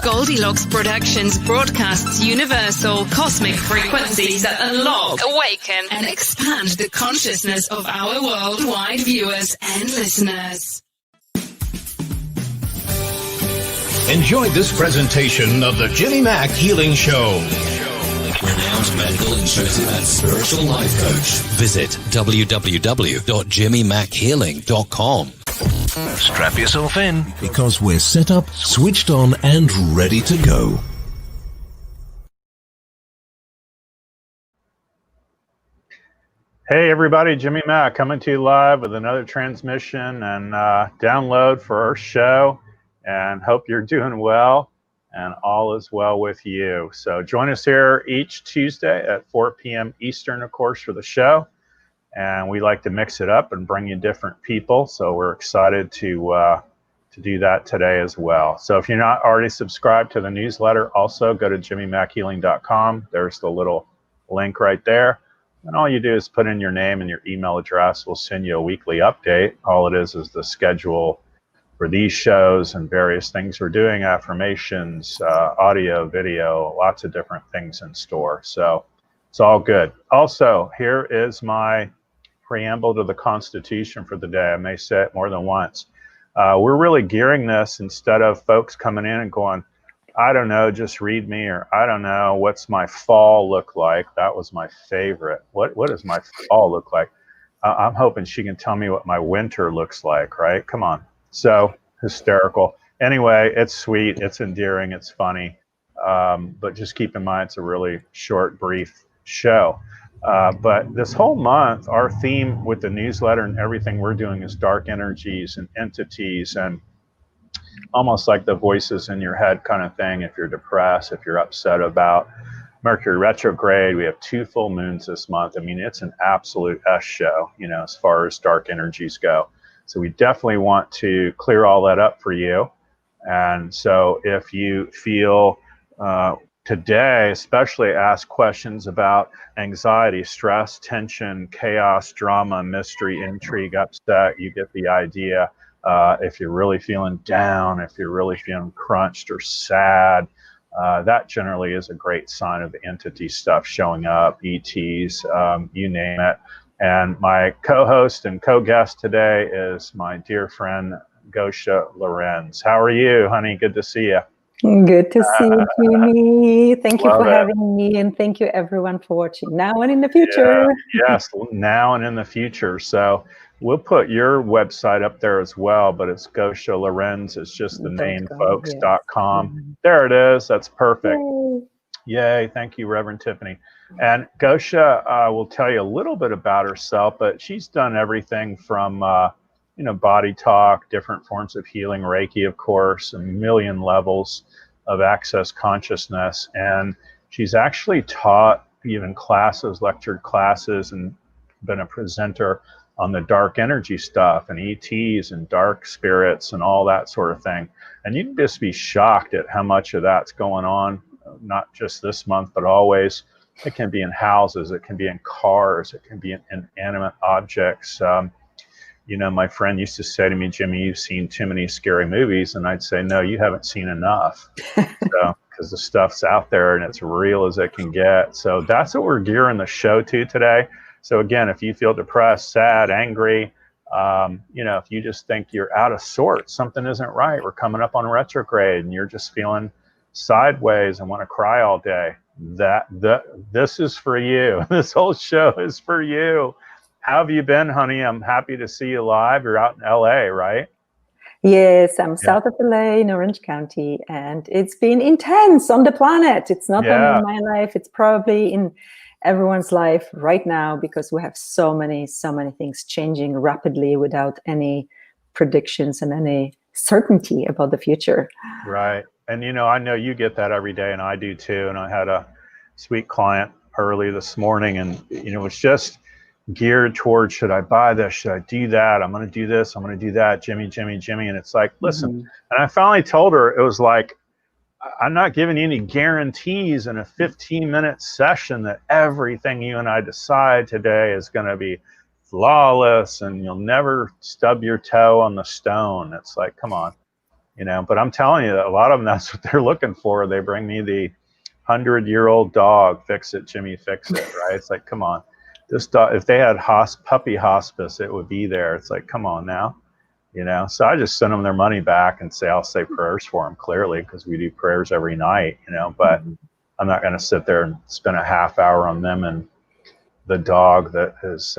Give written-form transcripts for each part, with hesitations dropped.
Goldylocks Productions broadcasts universal cosmic frequencies that unlock, awaken, and expand the consciousness of our worldwide viewers and listeners. Enjoy this presentation of the Jimmy Mack Healing Show. Renowned medical, intuitive, and spiritual life coach. Visit www.jimmymackhealing.com. Strap yourself in, because we're set up, switched on, and ready to go. Hey everybody, Jimmy Mack coming to you live with another transmission and download for our show, and hope you're doing well and all is well with you. So join us here each Tuesday at 4 p.m. Eastern, of course, for the show. And we like to mix it up and bring you different people. So we're excited to do that today as well. So if you're not already subscribed to the newsletter, also go to jimmymackhealing.com. There's the little link right there. And all you do is put in your name and your email address. We'll send you a weekly update. All it is the schedule for these shows and various things we're doing, affirmations, audio, video, lots of different things in store. So it's all good. Also, here is my preamble to the Constitution for the day. I may say it more than once. We're really gearing this, instead of folks coming in and going, I don't know, just read me, or I don't know, what's my fall look like? That was my favorite. What does my fall look like? I'm hoping she can tell me what my winter looks like, right? Come on. So hysterical. Anyway, it's sweet, it's endearing, it's funny. But just keep in mind, it's a really short, brief show. But this whole month, our theme with the newsletter and everything we're doing is dark energies and entities, and almost like the voices in your head kind of thing. If you're depressed, if you're upset about Mercury retrograde, we have 2 full moons this month. I mean, it's an absolute S show, you know, as far as dark energies go. So we definitely want to clear all that up for you. And so if you feel today, especially ask questions about anxiety, stress, tension, chaos, drama, mystery, intrigue, upset, you get the idea. If you're really feeling down, if you're really feeling crunched or sad, that generally is a great sign of the entity stuff showing up, ETs, you name it. And my co-host and co-guest today is my dear friend, Gosia Lorenz. How are you, honey? Good to see you. Good to see you, Jimmy. Thank you for having me, and thank you everyone for watching now and in the future. Yeah, yes, now and in the future. So we'll put your website up there as well, but it's Gosia Lorenz. It's just the name, folks.com. Yeah. There it is. That's perfect. Yay. Thank you, Reverend Tiffany. And Gosia will tell you a little bit about herself, but she's done everything from body talk, different forms of healing, Reiki, of course, a million levels of access consciousness. And she's actually taught even classes, lectured classes, and been a presenter on the dark energy stuff and ETs and dark spirits and all that sort of thing. And you'd just be shocked at how much of that's going on, not just this month, but always. It can be in houses, it can be in cars, it can be in inanimate objects. My friend used to say to me, Jimmy, you've seen too many scary movies. And I'd say, no, you haven't seen enough. Because the stuff's out there and it's real as it can get. So that's what we're gearing the show to today. So again, if you feel depressed, sad, angry, if you just think you're out of sorts, something isn't right, we're coming up on retrograde and you're just feeling sideways and want to cry all day, this is for you. This whole show is for you. How have you been, honey? I'm happy to see you live. You're out in LA, right? Yes, I'm south of LA in Orange County, and it's been intense on the planet. It's not only in my life, it's probably in everyone's life right now, because we have so many things changing rapidly without any predictions and any certainty about the future. Right. And I know you get that every day, and I do too. And I had a sweet client early this morning, and it's just geared towards, should I buy this? Should I do that? I'm going to do this. I'm going to do that. Jimmy. And it's like, listen. And I finally told her, it was like, I'm not giving you any guarantees in a 15-minute session that everything you and I decide today is going to be flawless and you'll never stub your toe on the stone. It's like, come on. But I'm telling you that a lot of them, that's what they're looking for. They bring me the 100-year-old dog, fix it, Jimmy, fix it, right? It's like, come on. This dog, if they had puppy hospice, it would be there. It's like, come on now, So I just send them their money back and I'll say prayers for them, clearly, because we do prayers every night, but I'm not going to sit there and spend a half hour on them and the dog that is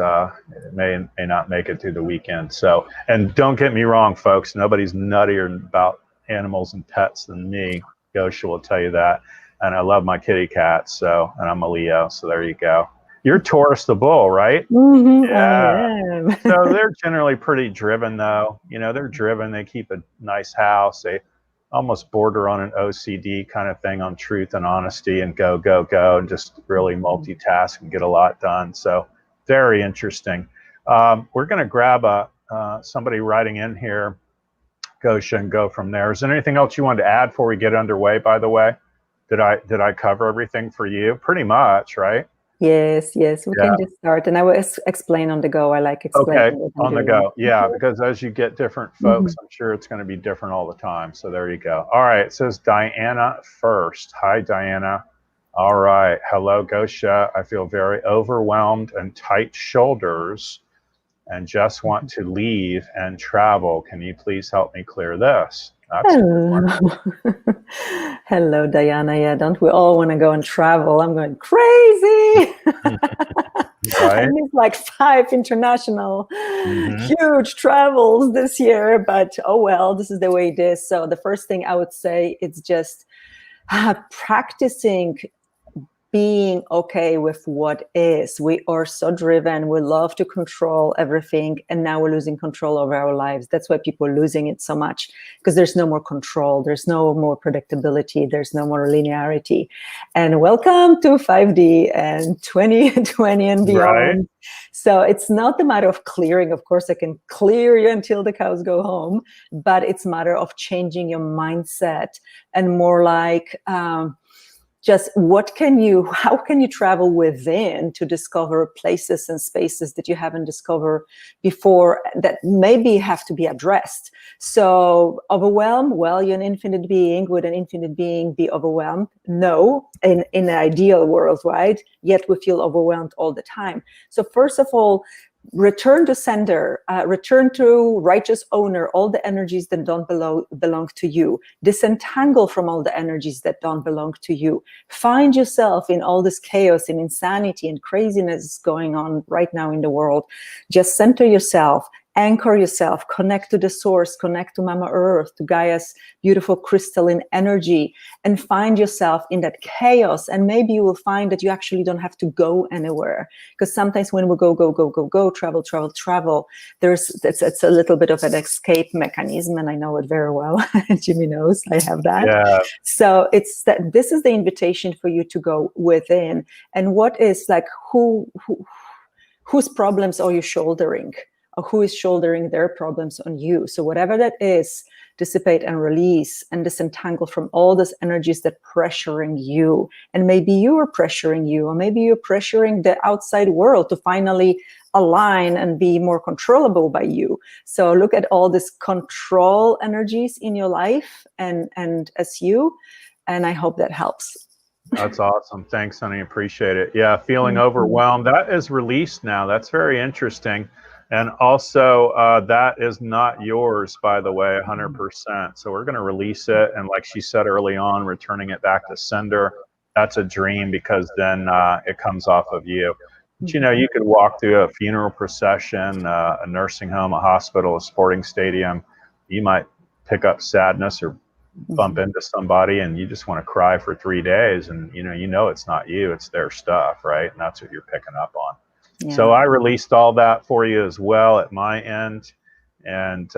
may not make it through the weekend. So, and don't get me wrong, folks, nobody's nuttier about animals and pets than me. Gosia will tell you that. And I love my kitty cats, and I'm a Leo, so there you go. You're Taurus the bull, right? Mm-hmm, yeah. I am. So they're generally pretty driven, though. They're driven. They keep a nice house. They almost border on an OCD kind of thing on truth and honesty and go, and just really multitask and get a lot done. So very interesting. We're going to grab somebody writing in here, Gosia, and go from there. Is there anything else you wanted to add before we get underway, by the way? Did I cover everything for you? Pretty much, right? Yes, we can just start. And I will explain on the go. I like explaining. Okay, on the go. Yeah, because as you get different folks, I'm sure it's going to be different all the time. So there you go. All right, it says Diana first. Hi, Diana. All right. Hello, Gosia. I feel very overwhelmed and tight shoulders and just want to leave and travel. Can you please help me clear this? Hello, Diana. Yeah, don't we all want to go and travel? I'm going crazy. Right? I missed like 5 international huge travels this year, but oh well, this is the way it is. So the first thing I would say is just practicing being okay with what is. We are so driven. We love to control everything. And now we're losing control over our lives. That's why people are losing it so much, because there's no more control. There's no more predictability. There's no more linearity. And welcome to 5D and 2020 and beyond. Right. So it's not the matter of clearing. Of course, I can clear you until the cows go home, but it's a matter of changing your mindset and more like, just how can you travel within to discover places and spaces that you haven't discovered before that maybe have to be addressed. So overwhelmed, well, you're an infinite being. Would an infinite being be overwhelmed? No, in an ideal world, right? Yet we feel overwhelmed all the time. So first of all, return to sender, return to righteous owner, all the energies that don't belong to you. Disentangle from all the energies that don't belong to you. Find yourself in all this chaos and insanity and craziness going on right now in the world. Just center yourself. Anchor yourself, connect to the source, connect to Mama Earth, to Gaia's beautiful crystalline energy, and find yourself in that chaos. And maybe you will find that you actually don't have to go anywhere. Because sometimes when we go, travel, it's a little bit of an escape mechanism, and I know it very well. Jimmy knows I have that. Yeah. So it's that this is the invitation for you to go within. And what is like whose problems are you shouldering? Or who is shouldering their problems on you? So whatever that is, dissipate and release and disentangle from all those energies that pressuring you. And maybe you are pressuring you, or maybe you're pressuring the outside world to finally align and be more controllable by you. So look at all these control energies in your life and as you, and I hope that helps. That's awesome. Thanks, honey. Appreciate it. Yeah, feeling overwhelmed. That is released now. That's very interesting. And also, that is not yours, by the way, 100%. So we're going to release it. And like she said early on, returning it back to sender, that's a dream, because then it comes off of you. But, you could walk through a funeral procession, a nursing home, a hospital, a sporting stadium. You might pick up sadness or bump into somebody and you just want to cry for 3 days. And, it's not you, it's their stuff, right? And that's what you're picking up on. Yeah. So I released all that for you as well at my end, and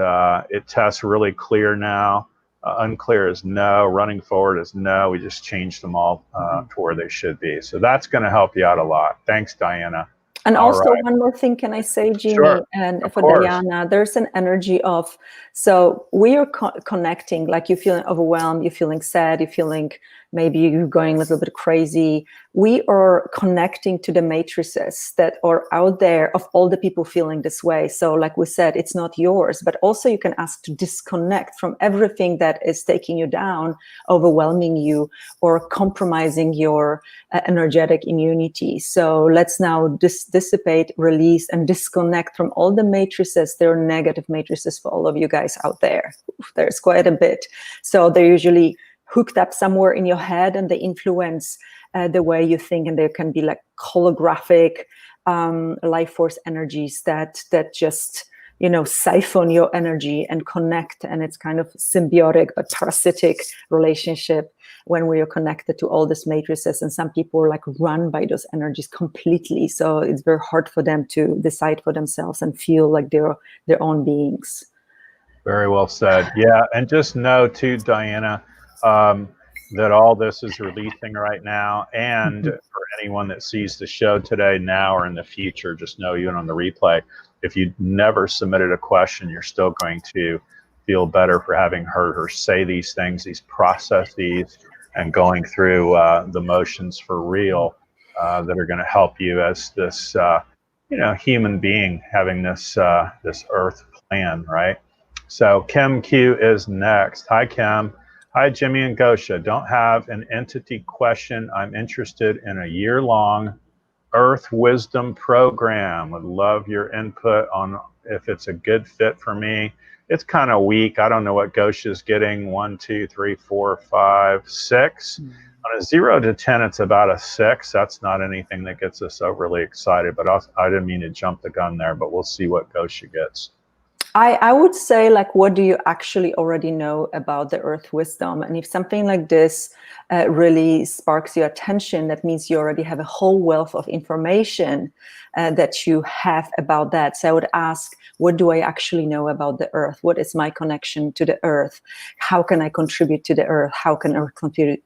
it tests really clear now. Unclear is no, running forward is no. We just changed them all to where they should be. So that's going to help you out a lot. Thanks, Diana. And All also right. one more thing, can I say, Jimmy, Sure. and Of for course. Diana, there's an energy of, so we are connecting, like you're feeling overwhelmed, you're feeling sad, you're feeling maybe you're going a little bit crazy. We are connecting to the matrices that are out there of all the people feeling this way. So like we said, it's not yours, but also you can ask to disconnect from everything that is taking you down, overwhelming you, or compromising your energetic immunity. So let's now dissipate, release, and disconnect from all the matrices. There are negative matrices for all of you guys out there. There's quite a bit. So they're usually hooked up somewhere in your head, and they influence the way you think, and there can be like holographic life force energies that just, you know, siphon your energy and connect, and it's kind of symbiotic but parasitic relationship when we are connected to all these matrices, and some people are like run by those energies completely, so it's very hard for them to decide for themselves and feel like they're their own beings. Very well said. Yeah, and just know too, Diana, that all this is releasing right now. And for anyone that sees the show today, now or in the future, just know, even on the replay, if you never submitted a question, you're still going to feel better for having heard her say these things, these processes, and going through the motions for real that are going to help you as this, you know, human being having this this earth plan, right? So ChemQ is next. Hi, Kim. Hi, Jimmy and Gosia. Don't have an entity question. I'm interested in a year-long Earth Wisdom program. Would love your input on if it's a good fit for me. It's kind of weak. I don't know what Gosha's getting. 1, 2, 3, 4, 5, 6. On a 0 to 10, it's about a 6. That's not anything that gets us overly excited, but I didn't mean to jump the gun there, but we'll see what Gosia gets. I would say, like, what do you actually already know about the Earth Wisdom? And if something like this really sparks your attention, that means you already have a whole wealth of information that you have about that. So I would ask, what do I actually know about the Earth? What is my connection to the Earth? How can I contribute to the Earth? How can Earth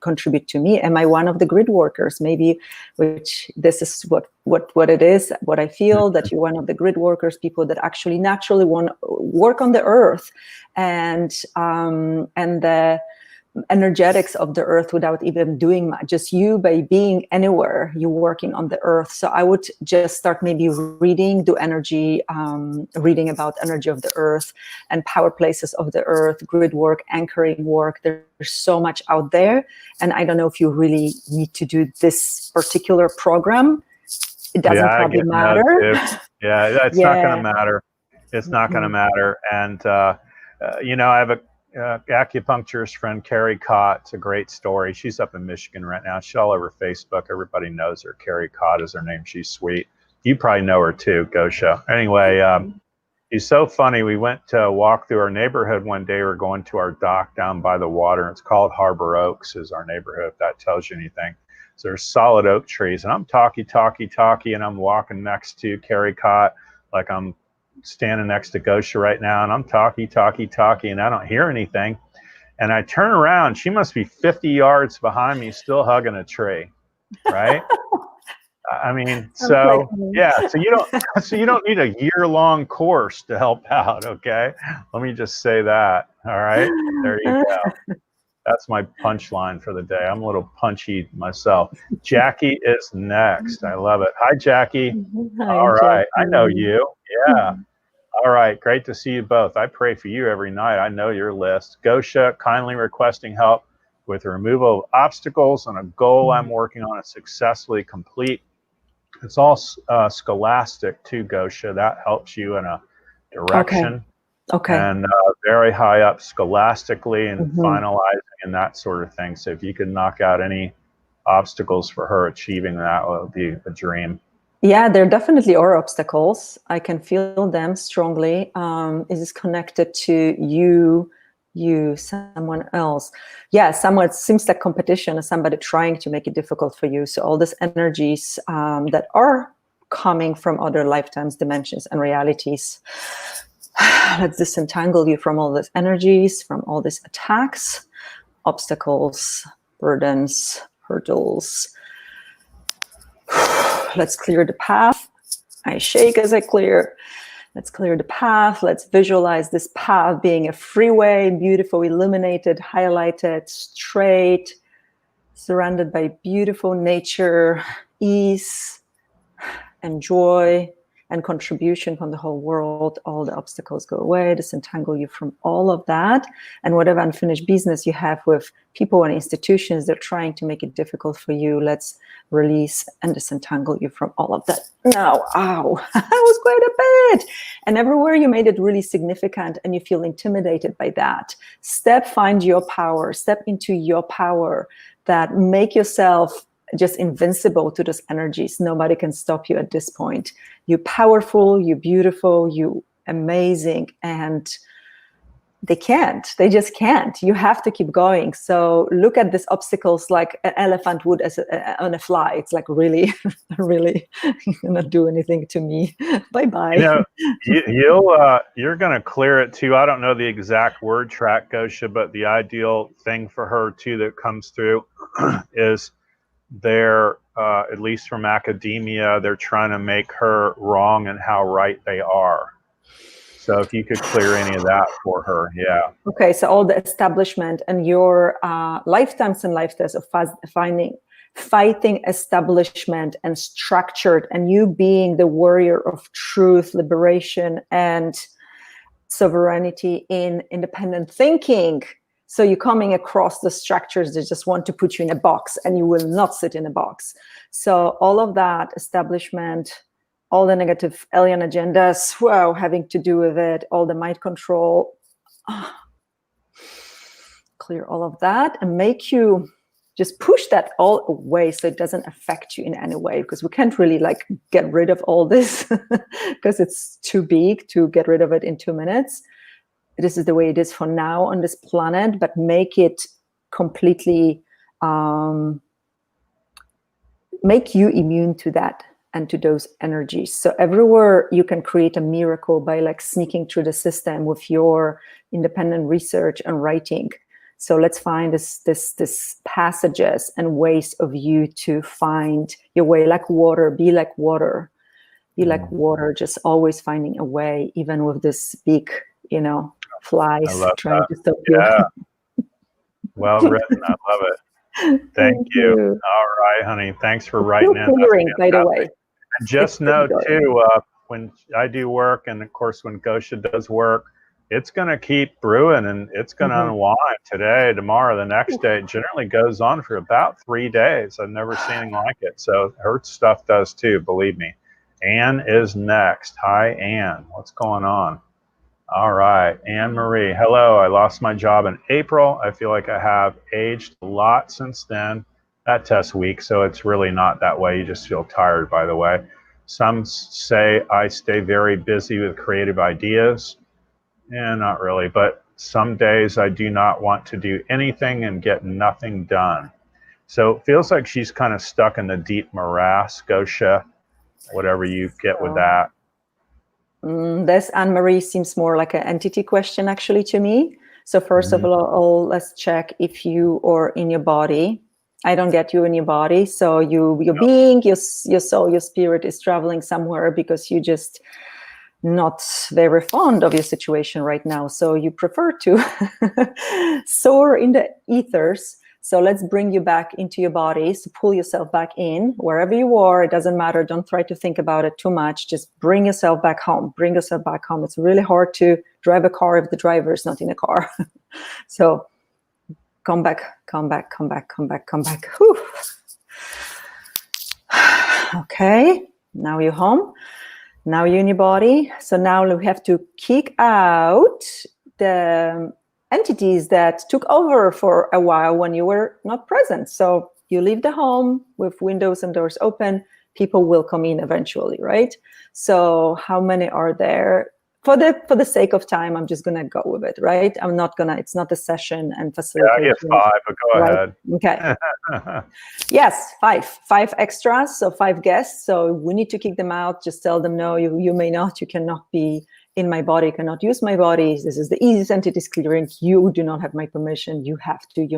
contribute to me? Am I one of the grid workers? Maybe, which this is what it is, what I feel, that you're one of the grid workers, people that actually naturally want to work on the Earth and the energetics of the Earth without even doing much. Just you, by being anywhere, you're working on the Earth. So I would just start maybe reading, do energy, reading about energy of the Earth and power places of the Earth, grid work, anchoring work. There's so much out there. And I don't know if you really need to do this particular program. It doesn't probably matter. Yeah, it's not going to matter. It's not going to matter. And, you know, I have a acupuncturist friend, Carrie Cott. It's a great story. She's up in Michigan right now. She's all over Facebook. Everybody knows her. Carrie Cott is her name. She's sweet. You probably know her too, Gosia. Anyway, she's so funny. We went to walk through our neighborhood one day. We're going to our dock down by the water. It's called Harbor Oaks is our neighborhood, if that tells you anything. So there's solid oak trees. And I'm talky, and I'm walking next to Carrie Cott like I'm standing next to Gosia right now, and I'm talky, and I don't hear anything. And I turn around, she must be 50 yards behind me, still hugging a tree, right? I mean, so yeah, so you don't need a year-long course to help out, okay? Let me just say that. All right, there you go. That's my punchline for the day. I'm a little punchy myself. Jackie is next. I love it. Hi, Jackie. Hi, all right, Jackie. I know you. Yeah. All right, great to see you both. I pray for you every night. I know your list. Gosia kindly requesting help with the removal of obstacles on a goal I'm working on to successfully complete. It's all scholastic too, Gosia. That helps you in a direction. Okay. And very high up scholastically and finalizing and that sort of thing. So if you could knock out any obstacles for her achieving that, would be a dream. Yeah, there definitely are obstacles. I can feel them strongly. Is this connected to you, someone else? Yeah, someone, it seems like competition or somebody trying to make it difficult for you. So all these energies that are coming from other lifetimes, dimensions, and realities. Let's disentangle you from all these energies, from all these attacks, obstacles, burdens, hurdles. Let's clear the path. I shake as I clear. Let's clear the path. Let's visualize this path being a freeway, beautiful, illuminated, highlighted, straight, surrounded by beautiful nature, ease, and joy, and contribution from the whole world. All the obstacles go away, disentangle you from all of that. And whatever unfinished business you have with people and institutions, they're trying to make it difficult for you. Let's release and disentangle you from all of that. Now, ow, that was quite a bit. And everywhere you made it really significant and you feel intimidated by that, find your power, step into your power, that make yourself just invincible to those energies. Nobody can stop you at this point. You're powerful, you're beautiful, you're amazing, and they just can't. You have to keep going. So look at these obstacles like an elephant would on a fly. It's like, really, really, you're not do anything to me. Bye-bye. You're going to clear it too. I don't know the exact word track, Gosia, but the ideal thing for her too that comes through is they're, at least from academia, they're trying to make her wrong in how right they are. So if you could clear any of that for her, yeah. Okay, so all the establishment and your lifetimes and lifetimes of fighting establishment and structured, and you being the warrior of truth, liberation, and sovereignty in independent thinking. So you're coming across the structures that just want to put you in a box, and you will not sit in a box. So all of that establishment, all the negative alien agendas, wow, having to do with it, all the mind control, clear all of that and make you just push that all away so it doesn't affect you in any way, because we can't really like get rid of all this because it's too big to get rid of it in 2 minutes. This is the way it is for now on this planet, but make it completely, make you immune to that and to those energies. So everywhere you can create a miracle by like sneaking through the system with your independent research and writing. So let's find this passages and ways of you to find your way, like water, be like water. Be like water, just always finding a way, even with this big, flies trying to stop you. Well written. I love it. Thank you. All right, honey. Thanks for writing in. By the way. And just know too, when I do work, and of course when Gosia does work, it's going to keep brewing and it's going to unwind today, tomorrow, the next day. It generally goes on for about 3 days. I've never seen anything like it. So her stuff does too, believe me. Anne is next. Hi, Anne. What's going on? All right, Anne Marie. Hello, I lost my job in April. I feel like I have aged a lot since then. That test week, so it's really not that way. You just feel tired, by the way. Some say I stay very busy with creative ideas. Not really, but some days I do not want to do anything and get nothing done. So it feels like she's kind of stuck in the deep morass, Gosia, whatever you get with that. This Anne-Marie seems more like an entity question actually to me. So first of all, let's check if you are in your body. I don't get you in your body. So your being, your soul, your spirit is traveling somewhere because you just not very fond of your situation right now. So you prefer to soar in the ethers. So let's bring you back into your body. So pull yourself back in wherever you are. It doesn't matter. Don't try to think about it too much. Just bring yourself back home. Bring yourself back home. It's really hard to drive a car if the driver is not in a car. So come back, come back, come back, come back, come back. Whew. Okay, now you're home. Now you're in your body. So now we have to kick out the entities that took over for a while when you were not present. So you leave the home with windows and doors open, people will come in eventually, right? So how many are there? For the sake of time, I'm just gonna go with it, right? I'm not gonna, it's not a session and facilitation. Yeah, I get 5, but go ahead. Okay. Yes, 5 extras, so 5 guests. So we need to kick them out. Just tell them, no, you may not, you cannot be in my body, cannot use my body. This is the easiest entities clearing. You do not have my permission. You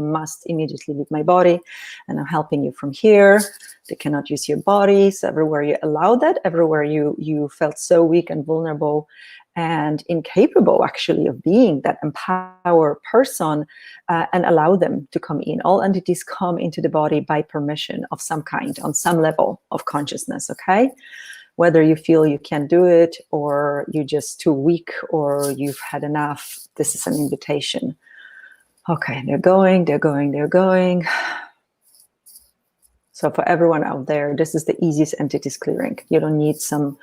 must immediately leave my body. And I'm helping you from here. They cannot use your body. So everywhere you allow that, everywhere you felt so weak and vulnerable and incapable actually of being that empowered person, and allow them to come in. All entities come into the body by permission of some kind, on some level of consciousness, okay? Whether you feel you can't do it, or you're just too weak, or you've had enough, this is an invitation. Okay, they're going. So for everyone out there, this is the easiest entities clearing. You don't need some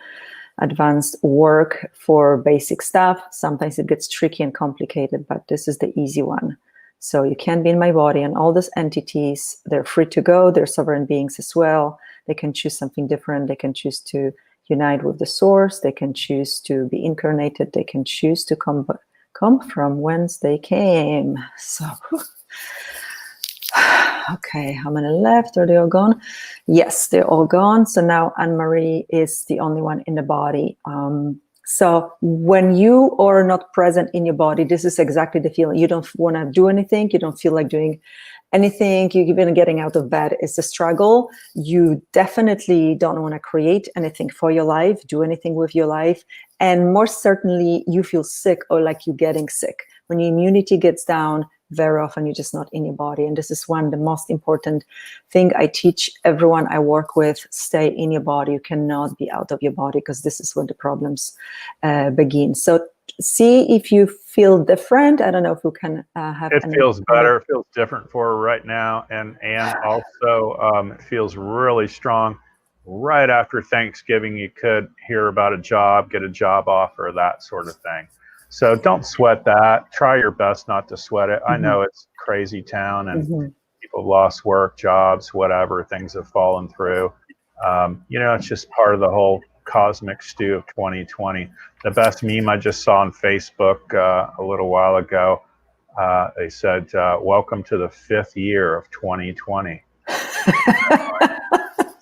advanced work for basic stuff. Sometimes it gets tricky and complicated, but this is the easy one. So you can be in my body, and all those entities, they're free to go. They're sovereign beings as well. They can choose something different. They can choose to unite with the source. They can choose to be incarnated. They can choose to come from whence they came. So, okay, how many left? Are they all gone? Yes, they're all gone. So now Anne-Marie is the only one in the body. So when you are not present in your body, this is exactly the feeling. You don't want to do anything. You don't feel like doing anything. You even getting out of bed is a struggle. You definitely don't want to create anything for your life, do anything with your life. And more certainly, you feel sick or like you're getting sick. When your immunity gets down, very often you're just not in your body. And this is one of the most important thing I teach everyone I work with: stay in your body. You cannot be out of your body, because this is when the problems begin. So see if you feel different. I don't know if you can have. It feels better. It feels different for her right now, and also it feels really strong. Right after Thanksgiving, you could hear about a job, get a job offer, that sort of thing. So don't sweat that. Try your best not to sweat it. I know it's crazy town, and people have lost work, jobs, whatever. Things have fallen through. It's just part of the whole cosmic stew of 2020. The best meme I just saw on Facebook a little while ago, they said, welcome to the 5th year of 2020.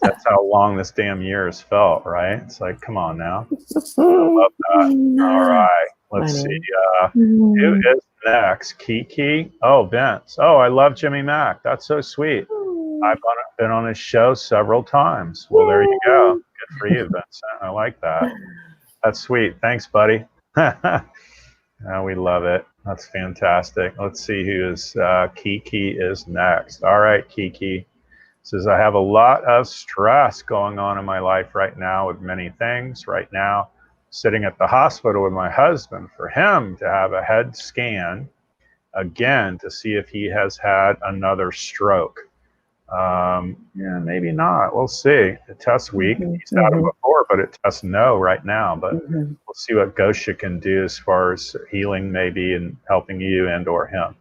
That's how long this damn year has felt, right? It's like, come on now. I love that. All right. Let's see. Who is next? Kiki? Oh, Vince. Oh, I love Jimmy Mack. That's so sweet. I've been on his show several times. Well, there you go. Good for you, Vincent. I like that. That's sweet. Thanks, buddy. We love it. That's fantastic. Let's see who is Kiki is next. All right, Kiki says, I have a lot of stress going on in my life right now with many things. Right now, sitting at the hospital with my husband for him to have a head scan again to see if he has had another stroke. Maybe not. We'll see. The test's weak. He's had it before, but it tests no right now. But we'll see what Gosia can do as far as healing maybe and helping you and or him.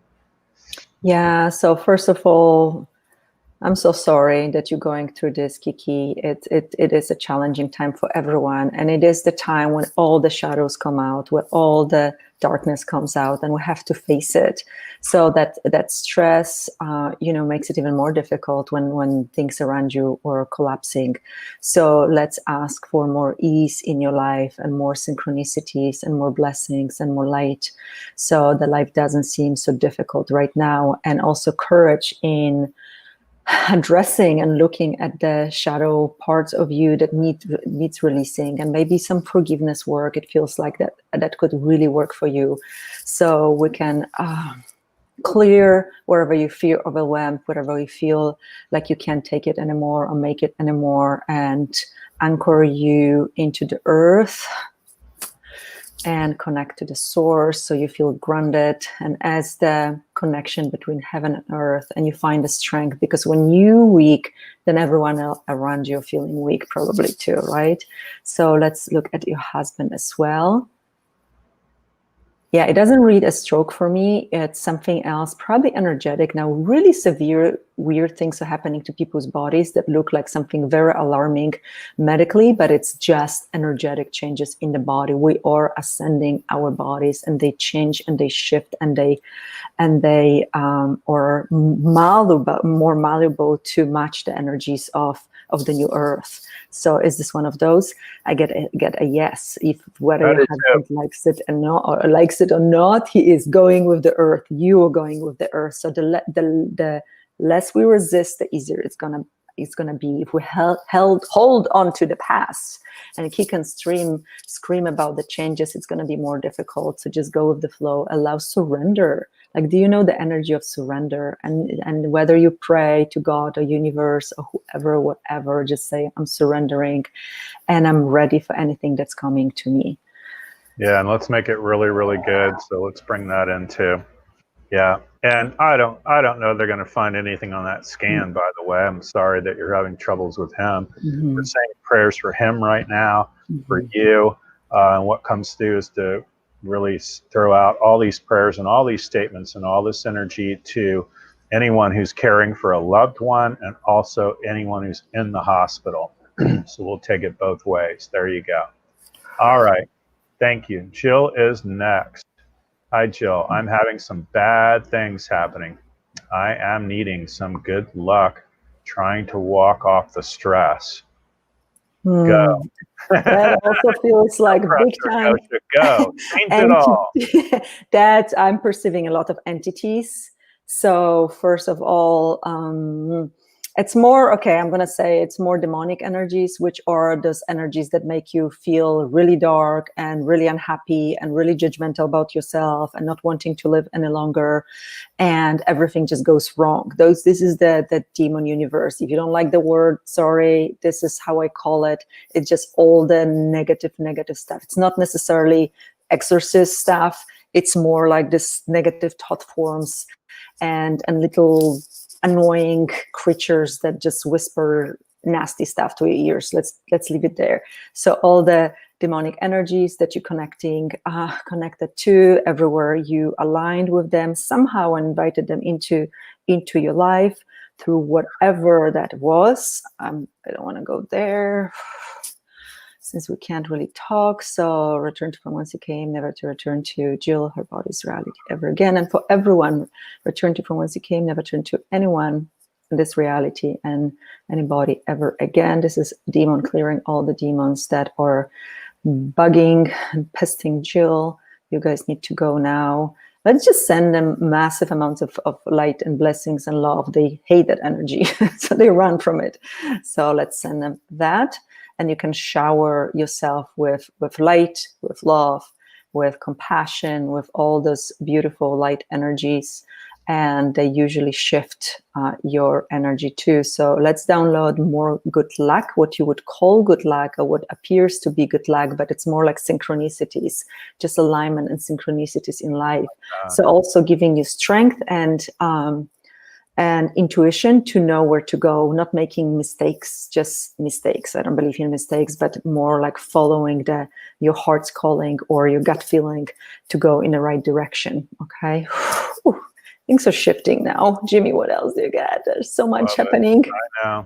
Yeah. So first of all, I'm so sorry that you're going through this, Kiki. It is a challenging time for everyone. And it is the time when all the shadows come out, when all the darkness comes out, and we have to face it. So that stress, makes it even more difficult when things around you are collapsing. So let's ask for more ease in your life, and more synchronicities, and more blessings, and more light, so the life doesn't seem so difficult right now. And also courage in addressing and looking at the shadow parts of you that needs releasing, and maybe some forgiveness work. It feels like that could really work for you. So we can clear wherever you feel overwhelmed, wherever you feel like you can't take it anymore or make it anymore, and anchor you into the earth and connect to the source, so you feel grounded, and as the connection between heaven and earth, and you find the strength, because when you're weak, then everyone else around you feeling weak probably too, right? So let's look at your husband as well. Yeah, it doesn't read a stroke for me. It's something else, probably energetic. Now, really severe, weird things are happening to people's bodies that look like something very alarming medically, but it's just energetic changes in the body. We are ascending our bodies, and they change and they shift, and they are more malleable to match the energies of of the new earth. So is this one of those? I get a yes. If whether your husband likes it or not, he is going with the earth. You are going with the earth. So the less we resist, the easier it's gonna be. If we hold on to the past and kick and scream about the changes, it's gonna be more difficult. So just go with the flow. Allow surrender. Like, do you know the energy of surrender? And whether you pray to God or universe or whoever, whatever, just say, I'm surrendering and I'm ready for anything that's coming to me. Yeah, and let's make it really, really good. So let's bring that in too. Yeah, and I don't know they're going to find anything on that scan, by the way. I'm sorry that you're having troubles with him. We're saying prayers for him right now, for you. And what comes through is to really throw out all these prayers and all these statements and all this energy to anyone who's caring for a loved one and also anyone who's in the hospital. So we'll take it both ways. There you go. All right. Thank you. Jill is next. Hi, Jill. I'm having some bad things happening. I am needing some good luck trying to walk off the stress. Go. That also feels like big time. Go. Change it all. That I'm perceiving a lot of entities. So first of all, it's more, okay, I'm going to say it's more demonic energies, which are those energies that make you feel really dark and really unhappy and really judgmental about yourself and not wanting to live any longer. And everything just goes wrong. This is the demon universe. If you don't like the word, sorry, this is how I call it. It's just all the negative stuff. It's not necessarily exorcist stuff. It's more like this negative thought forms and little annoying creatures that just whisper nasty stuff to your ears. Let's leave it there. So all the demonic energies that you're connected to, everywhere you aligned with them, somehow invited them into your life through whatever that was. I don't want to go there since we can't really talk. So return to from whence you came, never to return to Jill, her body's reality ever again. And for everyone, return to from whence you came, never turn to anyone in this reality and anybody ever again. This is demon clearing all the demons that are bugging and pesting Jill. You guys need to go now. Let's just send them massive amounts of light and blessings and love. They hate that energy, so they run from it. So let's send them that. And you can shower yourself with light, with love, with compassion, with all those beautiful light energies. And they usually shift your energy too. So let's download more good luck, what you would call good luck or what appears to be good luck, but it's more like synchronicities, just alignment and synchronicities in life. So also giving you strength and intuition to know where to go, not making mistakes, just mistakes. I don't believe in mistakes, but more like following your heart's calling or your gut feeling to go in the right direction. Okay. Whew. Things are shifting now. Jimmy, what else do you got? There's so much happening. I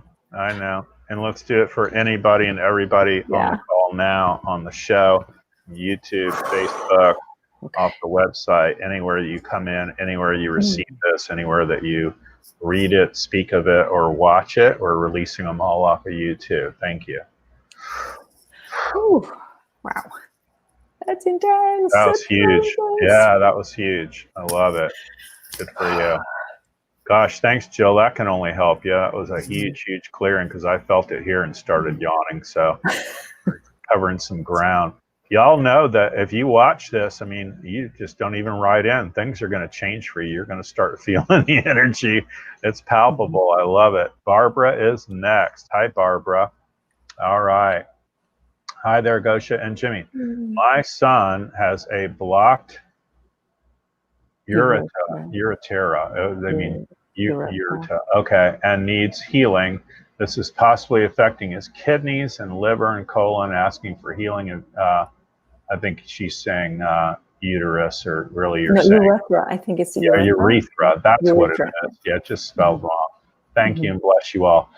know. And let's do it for anybody and everybody on the call now, on the show, YouTube, Facebook, off the website, anywhere you come in, anywhere you receive this, anywhere that you read it, speak of it, or watch it. We're releasing them all off of YouTube. Thank you. Ooh, wow. That's intense. That was huge. Yeah, that was huge. I love it. Good for you. Gosh, thanks, Jill. That can only help you. It was a huge, huge clearing because I felt it here and started yawning. So covering some ground. Y'all know that if you watch this, I mean, you just don't even write in. Things are going to change for you. You're going to start feeling the energy. It's palpable. I love it. Barbara is next. Hi, Barbara. All right. Hi there, Gosia and Jimmy. My son has a blocked uretera. Ureter. Okay, and needs healing. This is possibly affecting his kidneys and liver and colon, asking for healing. And I think she's saying uterus, or really you're saying urethra. I think it's urethra. Urethra. That's what it is. Yeah, just spelled wrong. Thank you and bless you all.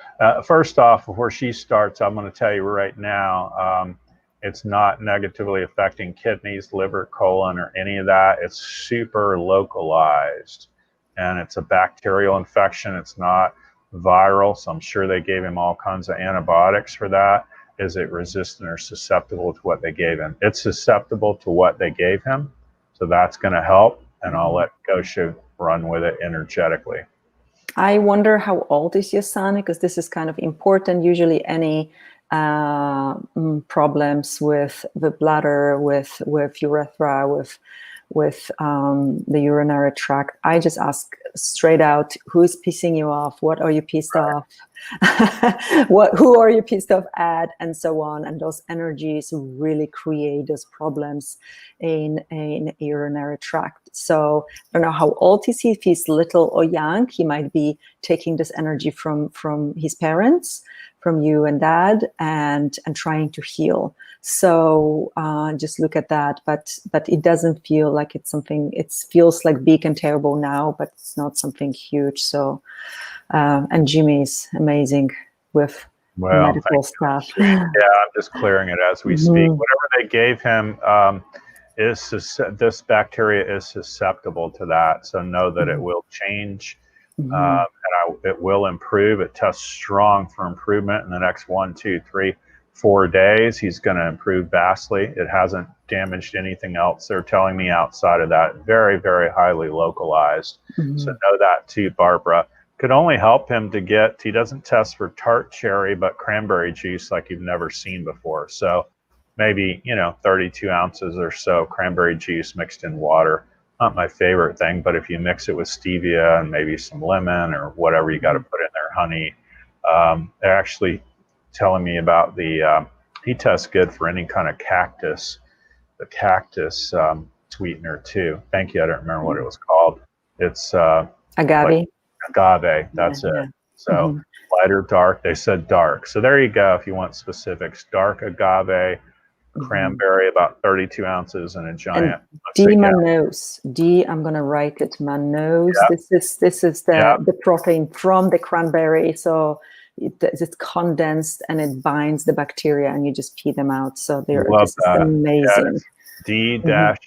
First off, before she starts, I'm going to tell you right now, it's not negatively affecting kidneys, liver, colon, or any of that. It's super localized, and it's a bacterial infection. It's not viral, so I'm sure they gave him all kinds of antibiotics for that. Is it resistant or susceptible to what they gave him? It's susceptible to what they gave him, so that's going to help, and I'll let Gosia run with it energetically. I wonder how old is your son, because this is kind of important. Usually any problems with the bladder, with urethra, with the urinary tract, I just ask straight out, who is pissing you off? What are you pissed off? Who are you pissed off at? And so on. And those energies really create those problems in urinary tract. So I don't know how old is he. If he's little or young, he might be taking this energy from his parents, from you and dad, and trying to heal. So just look at that, but it doesn't feel like it's something. It feels like big and terrible now, but it's not something huge. So and Jimmy's amazing with medical stuff. Yeah, I'm just clearing it as we speak. Whatever they gave him this bacteria is susceptible to that. So know that it will change. And it will improve. It tests strong for improvement in the next 1, 2, 3, 4 days. He's going to improve vastly. It hasn't damaged anything else. They're telling me outside of that, very, very highly localized. So know that too, Barbara. Could only help him to get, he doesn't test for tart cherry, but cranberry juice like you've never seen before. So maybe, 32 ounces or so cranberry juice mixed in water. Not my favorite thing, but if you mix it with stevia and maybe some lemon or whatever you got to put in there, honey, they're actually telling me about he tests good for any kind of cactus, the cactus sweetener too. Thank you. I don't remember what it was called. It's agave. Agave. That's it. So light or dark. They said dark. So there you go. If you want specifics, dark agave. Cranberry, about 32 ounces in a giant. D-mannose. I'm going to write it. Mannose. Yep. This is the protein from the cranberry. So it's condensed and it binds the bacteria, and you just pee them out. So they're just amazing. D-MANNOSE.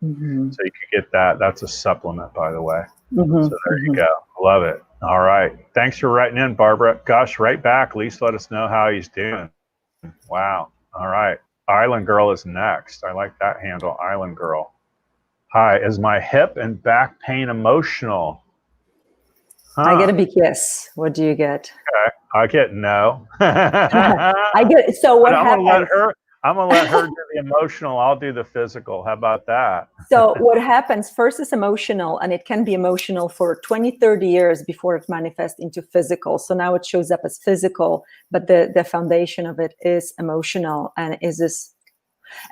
So you could get that. That's a supplement, by the way. So there you go. Love it. All right. Thanks for writing in, Barbara. Gosh, right back. At least let us know how he's doing. Wow. All right. Island Girl is next. I like that handle, Island Girl. Hi. Is my hip and back pain emotional? I get a big yes. What do you get? Okay. I get no. I get. So what happens? I'm going to let her do the emotional. I'll do the physical. How about that? So what happens first is emotional, and it can be emotional for 20, 30 years before it manifests into physical. So now it shows up as physical, but the foundation of it is emotional, and it's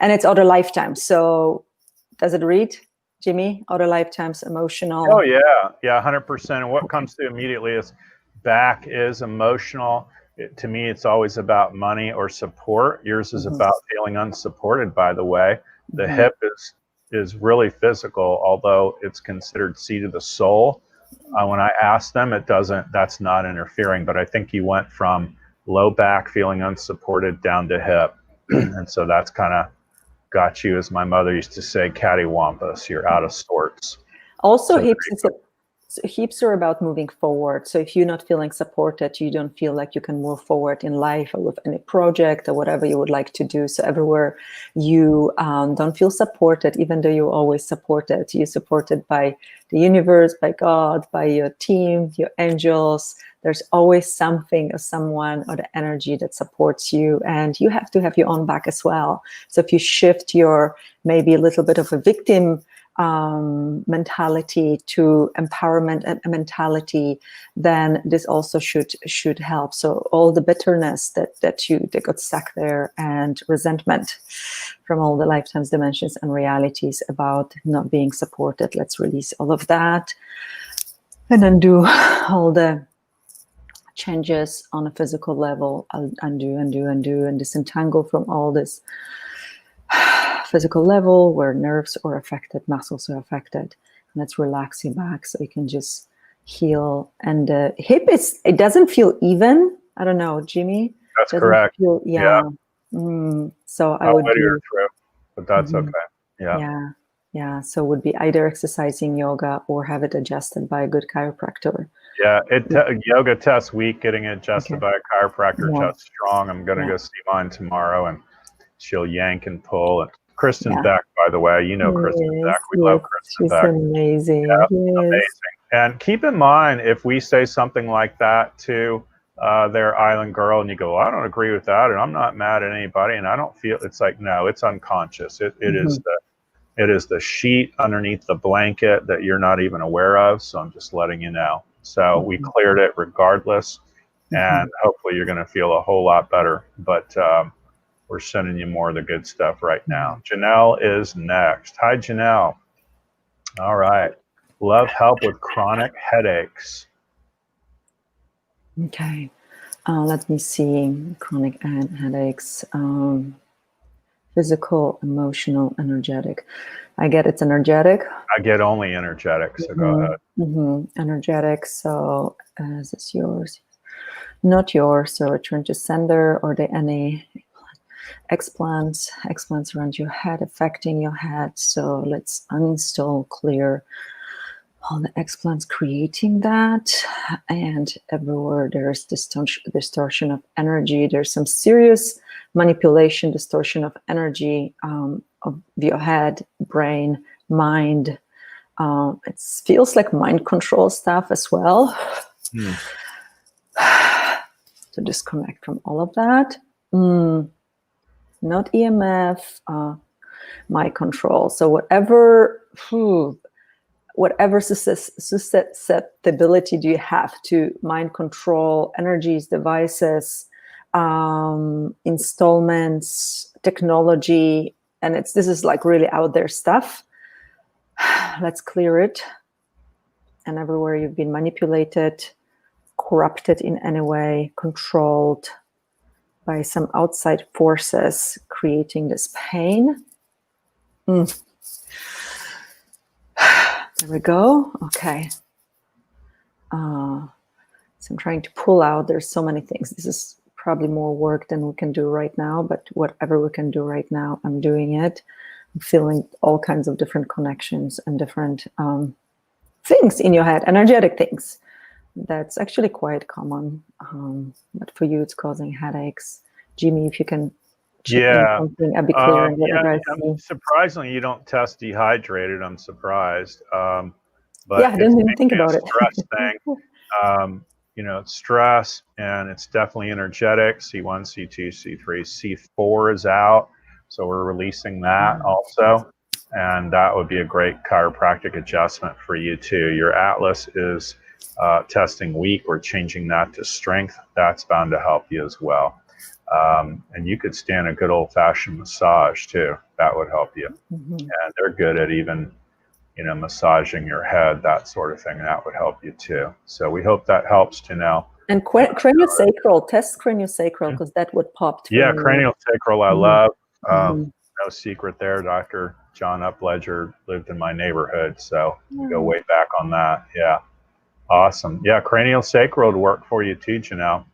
other lifetimes. So does it read, Jimmy? Other lifetimes, emotional. Oh, yeah. Yeah, 100%. And what comes to immediately is back is emotional. To me, it's always about money or support. Yours is about feeling unsupported, by the way. The hip is really physical, although it's considered seat of the soul. When I ask them, that's not interfering. But I think you went from low back, feeling unsupported, down to hip. And so that's kind of got you, as my mother used to say, cattywampus. You're out of sorts. Also, hips are about moving forward. So if you're not feeling supported, you don't feel like you can move forward in life or with any project or whatever you would like to do. So everywhere you don't feel supported, even though you're always supported, you're supported by the universe, by God, by your team, your angels. There's always something or someone or the energy that supports you, and you have to have your own back as well. So if you shift your maybe a little bit of a victim mentality to empowerment and mentality, then this also should help. So all the bitterness that got stuck there, and resentment from all the lifetimes, dimensions, and realities about not being supported, let's release all of that, and then do all the changes on a physical level. I'll undo, and disentangle from all this physical level where nerves are affected, muscles are affected. And let's relax your back so you can just heal. And the hip it doesn't feel even. I don't know, Jimmy. That's correct. So I would do your throat, but that's okay. Yeah. Yeah, so it would be either exercising, yoga, or have it adjusted by a good chiropractor. Yeah, yoga tests weak, getting it adjusted by a chiropractor tests strong. I'm going to go see mine tomorrow, and she'll yank and pull. And Kristen Beck, by the way, you know Kristen Beck. We love Kristen Beck. She's amazing. Yeah, amazing. And keep in mind, if we say something like that to their island girl, and you go, well, I don't agree with that, and I'm not mad at anybody, and I don't feel, it's like, no, it's unconscious. It is the sheet underneath the blanket that you're not even aware of. So I'm just letting you know. So we cleared it regardless, and hopefully you're going to feel a whole lot better. But we're sending you more of the good stuff right now. Janelle is next. Hi, Janelle. All right. Love help with chronic headaches. Okay. Let me see. Chronic headaches. Physical, emotional, energetic. I get it's energetic. I get only energetic, so go ahead. Energetic. So is this yours? Not yours. So return to sender. Or there any explants around your head, affecting your head. So let's uninstall, clear all the explants creating that. And everywhere there's distortion of energy. There's some serious manipulation, distortion of energy of your head, brain, mind. It feels like mind control stuff as well. To disconnect from all of that. Not EMF, mind control. So whatever susceptibility do you have to mind control, energies, devices, installments, technology, and this is like really out there stuff. Let's clear it. And everywhere you've been manipulated, corrupted in any way, controlled by some outside forces creating this pain. There we go. Okay. So I'm trying to pull out. There's so many things. This is probably more work than we can do right now, but whatever we can do right now, I'm doing it. I'm feeling all kinds of different connections and different things in your head, energetic things. That's actually quite common. But for you, it's causing headaches. Jimmy, if you can check something, I'd be clear. Surprisingly, you don't test dehydrated. I'm surprised. But yeah, I didn't even think about it. Stress thing. It's stress, and it's definitely energetic. C1, C2, C3, C4 is out. So we're releasing that also. And that would be a great chiropractic adjustment for you too. Your atlas is testing weak. We're changing that to strength. That's bound to help you as well. And you could stand a good old-fashioned massage too. That would help you. And they're good at even, massaging your head, that sort of thing. That would help you too. So we hope that helps, Janelle. And craniosacral, test craniosacral, because that would pop. Yeah, craniosacral I love. No secret there. Dr. John Upledger lived in my neighborhood, so we go way back on that. Yeah. Awesome. Yeah, craniosacral would work for you too, Janelle.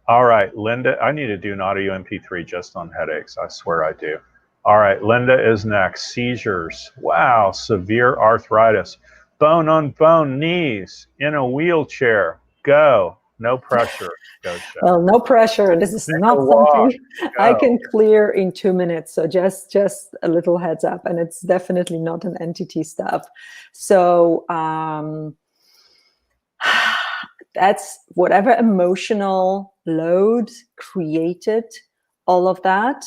All right, Linda, I need to do an audio MP3 just on headaches. I swear I do. All right, Linda is next. Seizures. Wow, severe arthritis. Bone on bone knees, in a wheelchair. Go. No pressure. Go, well, no pressure. This is not something I can clear in 2 minutes. So just a little heads up. And it's definitely not an entity stuff. So that's whatever emotional load created, all of that.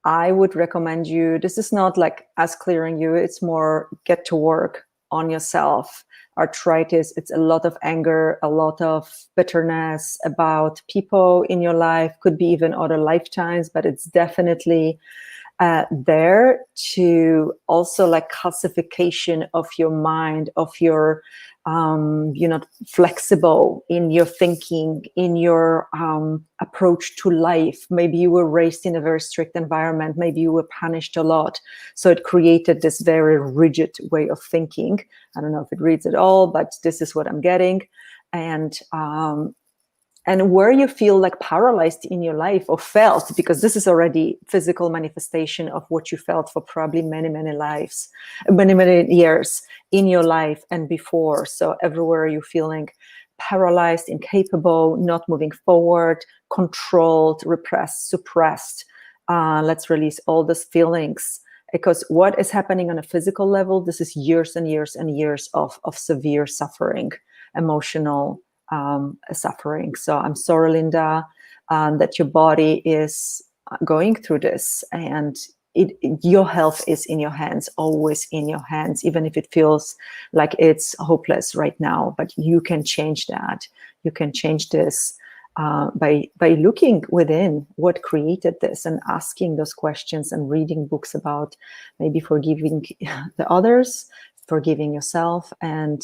I would recommend you, this is not like us clearing you, it's more get to work on yourself. Arthritis, it's a lot of anger, a lot of bitterness about people in your life, could be even other lifetimes, but it's definitely there to also like calcification of your mind, of your, you're not flexible in your thinking, in your approach to life. Maybe you were raised in a very strict environment. Maybe you were punished a lot. So it created this very rigid way of thinking. I don't know if it reads at all, but this is what I'm getting. And and where you feel like paralyzed in your life or felt, because this is already physical manifestation of what you felt for probably many, many lives, many years in your life and before. So everywhere you're feeling paralyzed, incapable, not moving forward, controlled, repressed, suppressed. Let's release all those feelings, because what is happening on a physical level, this is years and years and years of severe suffering, emotional suffering. So I'm sorry, Linda, that your body is going through this, and your health is in your hands, always in your hands, even if it feels like it's hopeless right now. But you can change that. You can change this by looking within what created this and asking those questions and reading books about maybe forgiving the others, forgiving yourself, and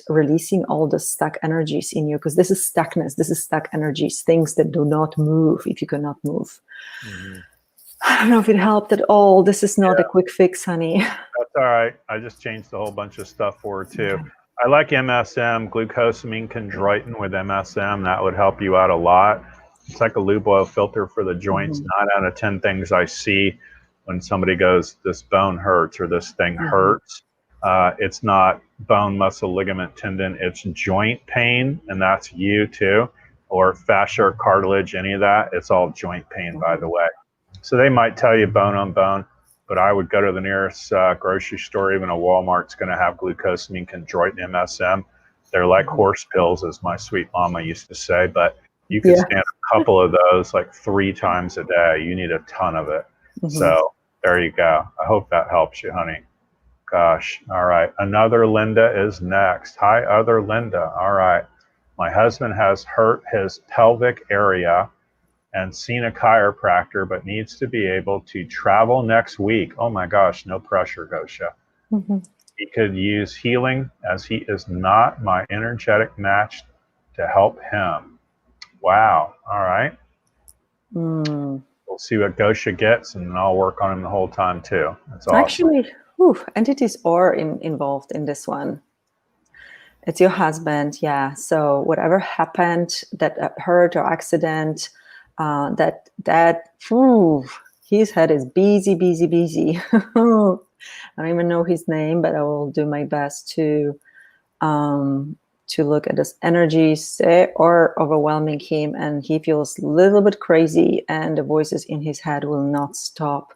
releasing all the stuck energies in you, because this is stuckness, this is stuck energies, things that do not move if you cannot move. Mm-hmm. I don't know if it helped at all. This is not a quick fix, honey. That's all right. I just changed a whole bunch of stuff for her too. Okay. I like MSM, glucosamine chondroitin with MSM. That would help you out a lot. It's like a lube oil filter for the joints. Mm-hmm. 9 out of 10 things I see when somebody goes, this bone hurts or this thing hurts. It's not bone, muscle, ligament, tendon. It's joint pain, and that's you too, or fascia or cartilage, any of that. It's all joint pain, by the way. So they might tell you bone on bone, but I would go to the nearest grocery store. Even a Walmart's going to have glucosamine chondroitin MSM. They're like horse pills, as my sweet mama used to say, but you can stand a couple of those like 3 times a day. You need a ton of it. Mm-hmm. So there you go. I hope that helps you, honey. Gosh. All right. Another Linda is next. Hi, other Linda. All right. My husband has hurt his pelvic area and seen a chiropractor, but needs to be able to travel next week. Oh my gosh, no pressure, Gosia. Mm-hmm. He could use healing, as he is not my energetic match to help him. Wow. All right. We'll see what Gosia gets, and I'll work on him the whole time too. That's awesome. Actually, entities are involved in this one. It's your husband, yeah. So whatever happened, that hurt or accident, his head is busy. I don't even know his name, but I will do my best to look at this energies or overwhelming him, and he feels a little bit crazy, and the voices in his head will not stop.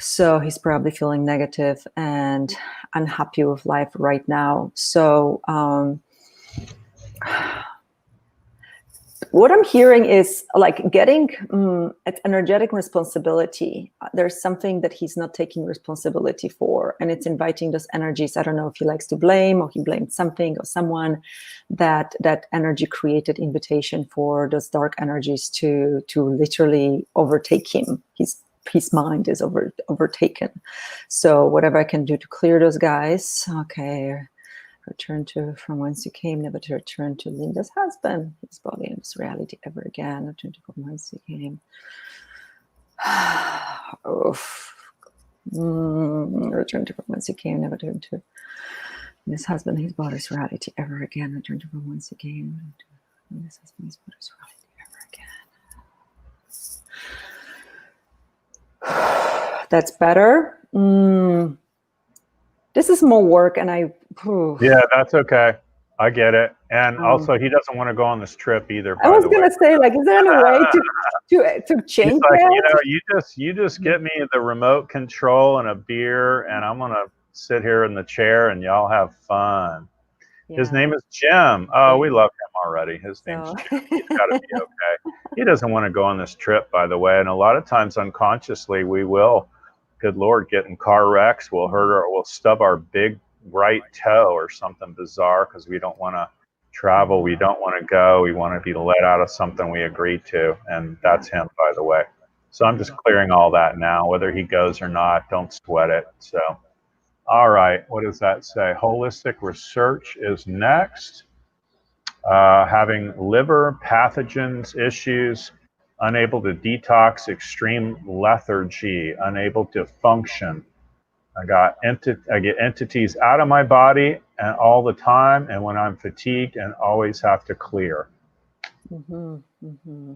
So he's probably feeling negative and unhappy with life right now. So what I'm hearing is like getting energetic responsibility. There's something that he's not taking responsibility for, and it's inviting those energies. I don't know if he likes to blame, or he blamed something or someone, that energy created invitation for those dark energies to literally overtake him. His mind is overtaken. So whatever I can do to clear those guys. Okay. Return to from whence you came, never to return to Linda's husband, his body and his reality ever again. Return to from whence you came. Return to from whence you came, never to return to his husband, his body's reality ever again. Return to from whence you came, his husband, his body's reality ever again. That's better. This is more work, and yeah, that's okay. I get it. And also, he doesn't want to go on this trip either. I was going to say, like, is there any way to change like, that? You just get me the remote control and a beer, and I'm going to sit here in the chair, and y'all have fun. Yeah. His name is Jim. Oh, we love him already. His name's Jim. He's got to be okay. He doesn't want to go on this trip, by the way. And a lot of times, unconsciously, we will, good Lord, get in car wrecks. We'll hurt or we'll stub our big right toe or something bizarre because we don't want to travel. We don't want to go. We want to be let out of something we agreed to. And that's him, by the way. So I'm just clearing all that now. Whether he goes or not, don't sweat it. So, all right. What does that say? Holistic research is next. Having liver pathogens issues, unable to detox, extreme lethargy, unable to function. I get entities out of my body and all the time, and when I'm fatigued, and always have to clear. Mm-hmm. Mm-hmm.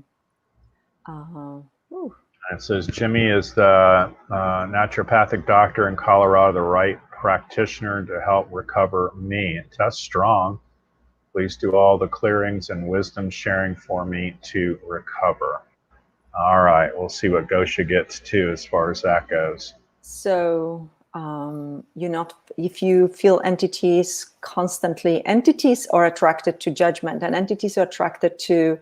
It says Jimmy is the naturopathic doctor in Colorado, the right practitioner to help recover me. That's strong. Please do all the clearings and wisdom sharing for me to recover. All right, we'll see what Gosia gets too as far as that goes. So if you feel entities constantly, entities are attracted to judgment, and entities are attracted to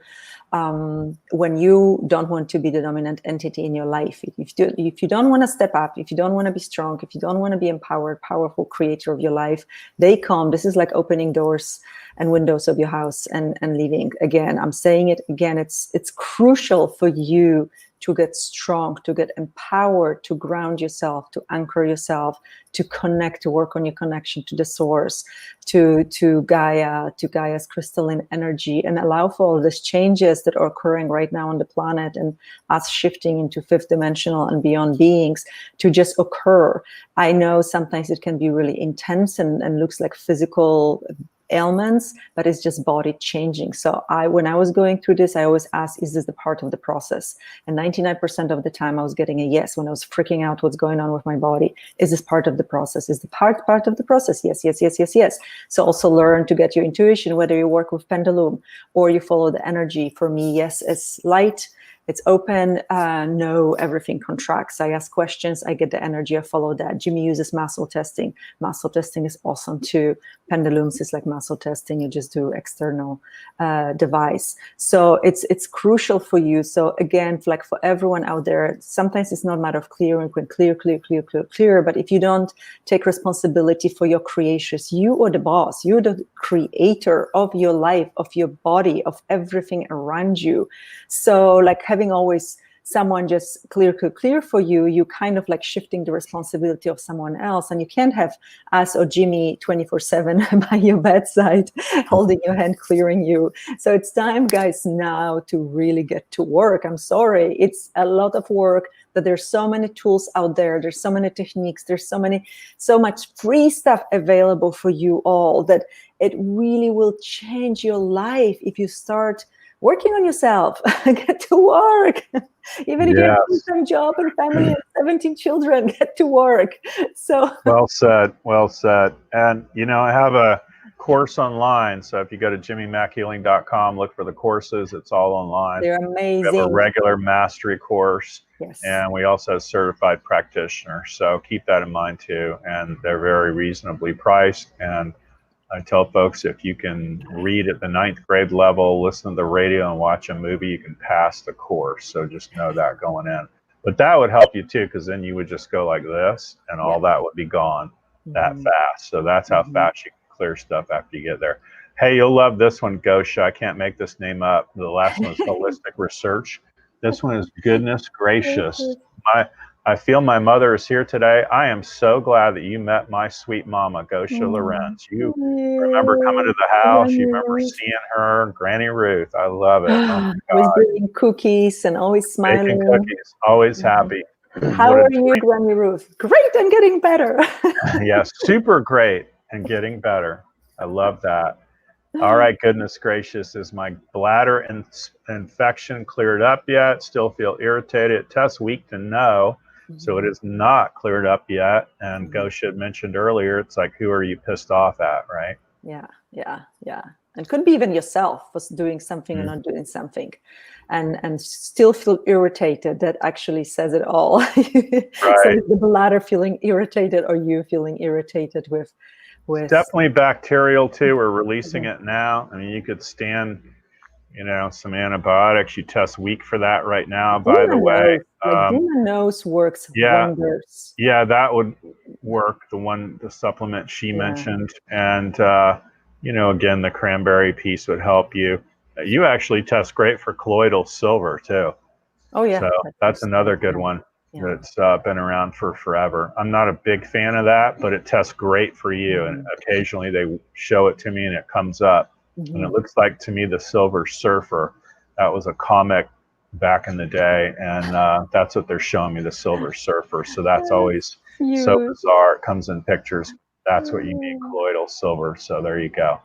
when you don't want to be the dominant entity in your life. If you don't want to step up, if you don't want to be strong, if you don't want to be empowered, powerful creator of your life, they come. This is like opening doors and windows of your house and leaving. Again, I'm saying it again, it's crucial for you to get strong, to get empowered, to ground yourself, to anchor yourself, to connect, to work on your connection to the source, to Gaia, to Gaia's crystalline energy, and allow for all these changes that are occurring right now on the planet and us shifting into fifth dimensional and beyond beings to just occur. I know sometimes it can be really intense and looks like physical ailments, but it's just body changing. So when I was going through this, I always asked, is this the part of the process? And 99% of the time I was getting a yes. When I was freaking out what's going on with my body, is this part of the process? Is the part of the process? Yes, yes, yes, yes, yes. So also learn to get your intuition, whether you work with pendulum or you follow the energy. For me, yes, it's light. It's open. No, everything contracts. I ask questions. I get the energy. I follow that. Jimmy uses muscle testing. Muscle testing is awesome too. Pendulums is like muscle testing. You just do external device. So it's crucial for you. So again, like for everyone out there, sometimes it's not a matter of clearing, clear. But if you don't take responsibility for your creations, you are the boss. You're the creator of your life, of your body, of everything around you. So like having always someone just clear for you, you kind of like shifting the responsibility of someone else. And you can't have us or Jimmy 24/7 by your bedside, holding your hand, clearing you. So it's time, guys, now to really get to work. I'm sorry. It's a lot of work, but there's so many tools out there. There's so many techniques. There's so much free stuff available for you all that it really will change your life if you start working on yourself. Get to work. Even if you have a full-time job and family and 17 children, get to work. So well said. And I have a course online. So if you go to jimmymackhealing.com, look for the courses. It's all online. They're amazing. We have a regular mastery course. Yes. And we also have certified practitioners. So keep that in mind too. And they're very reasonably priced. And I tell folks, if you can read at the 9th grade level, listen to the radio and watch a movie, you can pass the course. So just know that going in. But that would help you too, because then you would just go like this and all that would be gone that fast. So that's how fast you can clear stuff after you get there. Hey, you'll love this one, Gosia. I can't make this name up. The last one is holistic research. This one is goodness gracious. I feel my mother is here today. I am so glad that you met my sweet mama, Gosia Lorenz. You remember coming to the house. You remember seeing her, Granny Ruth. I love it. Oh my God. Always doing cookies and always smiling. Baking cookies, always happy. How are you, Granny Ruth? Great and getting better. Yes, super great and getting better. I love that. All right, goodness gracious. Is my bladder infection cleared up yet? Still feel irritated. Test weak to no. So it is not cleared up yet. And Gosia had mentioned earlier, it's like, who are you pissed off at, right? Yeah. And could be even yourself was doing something or not doing something, and still feel irritated. That actually says it all. Right. So is the bladder feeling irritated, or you feeling irritated with? It's definitely bacterial too. We're releasing it now. I mean, you could stand, some antibiotics. You test weak for that right now, by the way. Demonose works wonders. Yeah, that would work. The supplement she mentioned. And, again, the cranberry piece would help you. You actually test great for colloidal silver too. Oh, yeah. So that's another good one. That's been around for forever. I'm not a big fan of that, but it tests great for you. And occasionally they show it to me and it comes up. And it looks like to me the Silver Surfer. That was a comic back in the day. And that's what they're showing me, the Silver Surfer. So that's always so bizarre. It comes in pictures. That's what you need, colloidal silver. So there you go.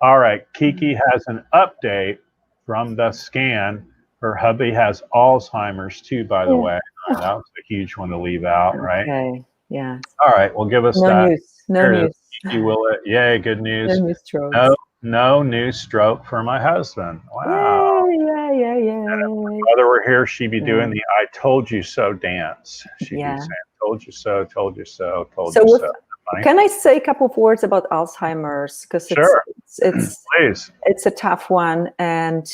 All right. Kiki has an update from the scan, her hubby has Alzheimer's too, by the way. That was a huge one to leave out, right? Okay. Yeah. All right, well, give us No that. news. No Here it is. news. Kiki Willett. Yay, good news. No news strokes. No new stroke for my husband. Wow. Yeah. If mother were here, she'd be doing the "I told you so" dance. She'd be saying, "Told you so, told you so, told you so." Can I say a couple of words about Alzheimer's? Because it's a tough one. And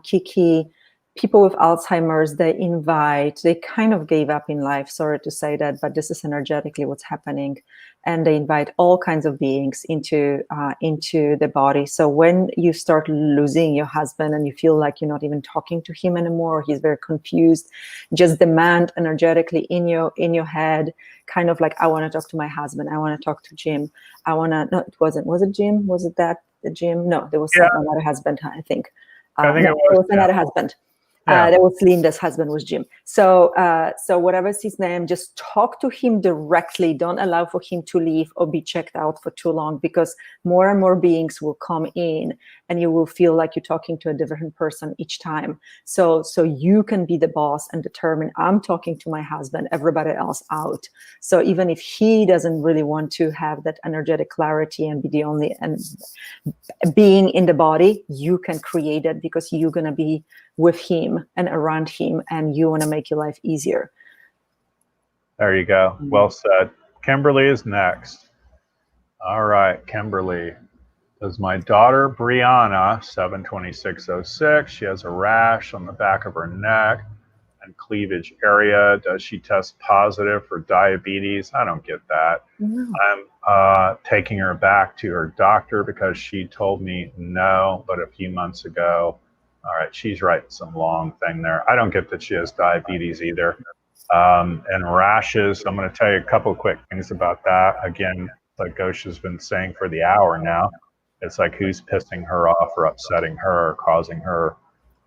Kiki, people with Alzheimer's, they kind of gave up in life. Sorry to say that, but this is energetically what's happening. And they invite all kinds of beings into the body. So when you start losing your husband and you feel like you're not even talking to him anymore, he's very confused, just demand energetically in your head, kind of like, I want to talk to my husband. I want to talk to Jim. Was it Jim? Was it that Jim? No, there was another husband, I think. I think it was another husband. That was Linda's husband, was Jim. So whatever's his name, just talk to him directly. Don't allow for him to leave or be checked out for too long, because more and more beings will come in and you will feel like you're talking to a different person each time. So you can be the boss and determine, I'm talking to my husband, everybody else out. So even if he doesn't really want to have that energetic clarity and be the only being in the body, you can create it, because you're going to be with him and around him, and you want to make your life easier. There you go. Well said. Kimberly is next. All right, Kimberly. Does my daughter Brianna, 72606, she has a rash on the back of her neck and cleavage area. Does she test positive for diabetes? I don't get that. No. I'm taking her back to her doctor because she told me no, but a few months ago. All right, she's writing some long thing there. I don't get that she has diabetes either. And rashes, I'm going to tell you a couple of quick things about that. Again, like Gosia's been saying for the hour now, it's like who's pissing her off or upsetting her or causing her